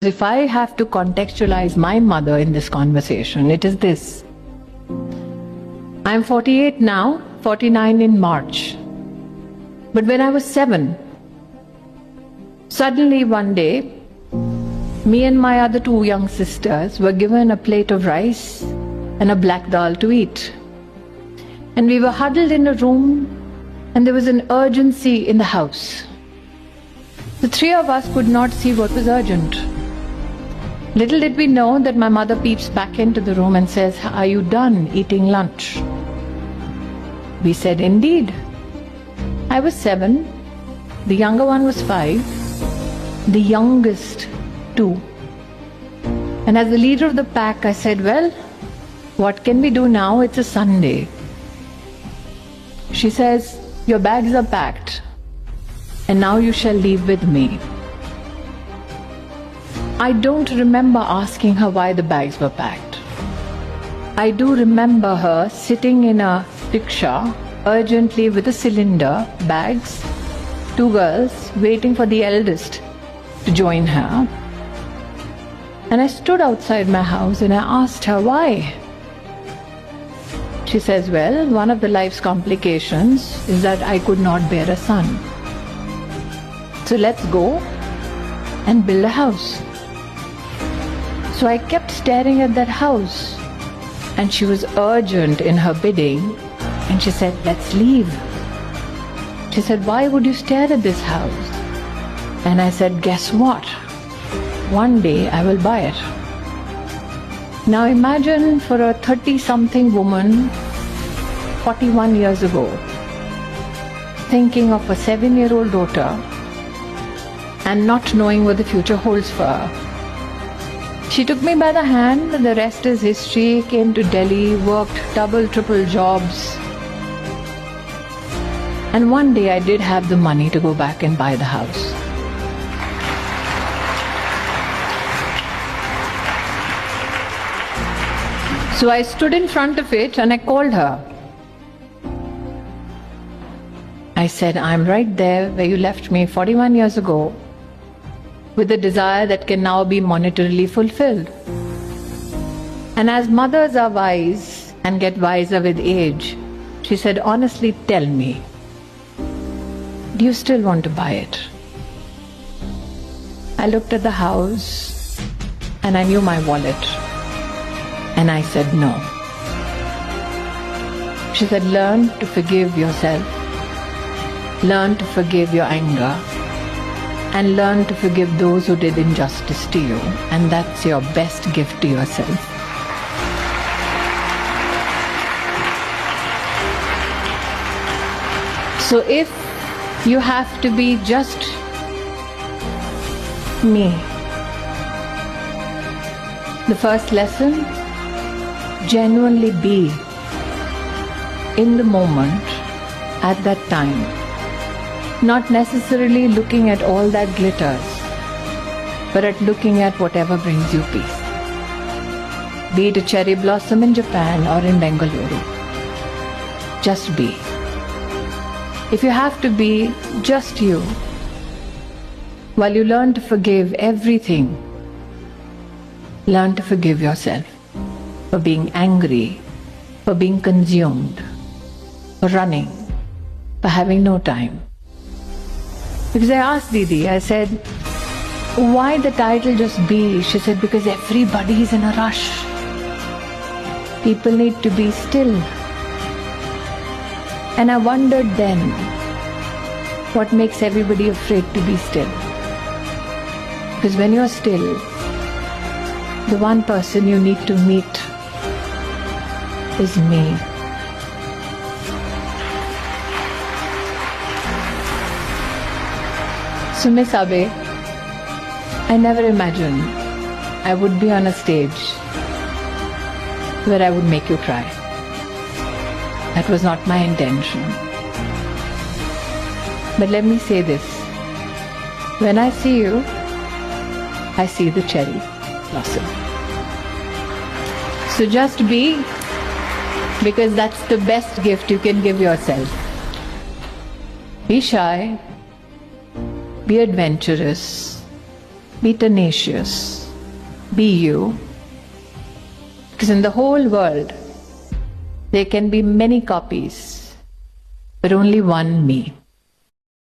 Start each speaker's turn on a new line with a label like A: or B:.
A: If I have to contextualize my mother in this conversation, it is this. I'm 48 now, 49 in March. But when I was 7, suddenly one day, me and my other 2 young sisters were given a plate of rice and a black dal to eat. And we were huddled in a room, and there was an urgency in the house. The 3 of us could not see what was urgent. Little did we know that my mother peeps back into the room and says, "Are you done eating lunch?" We said, "Indeed." I was 7, the younger one was 5, the youngest 2. And as the leader of the pack, I said, "Well, what can we do now? It's a Sunday." She says, "Your bags are packed, and now you shall leave with me." I don't remember asking her why the bags were packed. I do remember her sitting in a rickshaw urgently with a cylinder, bags, 2 girls waiting for the eldest to join her. And I stood outside my house and I asked her why. She says, "Well, one of the life's complications is that I could not bear a son. So let's go and build a house." So I kept staring at that house, and she was urgent in her bidding, and she said, "Let's leave." She said, "Why would you stare at this house?" And I said, "Guess what? One day I will buy it." Now imagine for a 30-something woman 41 years ago, thinking of a 7-year-old daughter and not knowing what the future holds for her. She took me by the hand, and the rest is history. Came to Delhi, worked double, triple jobs. And one day I did have the money to go back and buy the house. So I stood in front of it and I called her. I said, "I'm right there where you left me 41 years ago, with a desire that can now be monetarily fulfilled." And as mothers are wise and get wiser with age, she said, "Honestly, tell me, do you still want to buy it?" I looked at the house and I knew my wallet, and I said no. She said, "Learn to forgive yourself, learn to forgive your anger, and learn to forgive those who did injustice to you, and that's your best gift to yourself." So if you have to be just me, the first lesson, genuinely be in the moment at that time, not necessarily looking at all that glitters, but at looking at whatever brings you peace. Be it a cherry blossom in Japan or in Bengaluru. Just be. If you have to be just you, while you learn to forgive everything, learn to forgive yourself for being angry, for being consumed, for running, for having no time. Because I asked Didi, I said, "Why the title just be?" She said, "Because everybody is in a rush. People need to be still." And I wondered then, what makes everybody afraid to be still? Because when you're still, the one person you need to meet is me. So Miss Abe, I never imagined I would be on a stage where I would make you cry. That was not my intention. But let me say this. When I see you, I see the cherry blossom. So just be, because that's the best gift you can give yourself. Be shy, be adventurous, be tenacious, be you. Because in the whole world, there can be many copies, but only one me.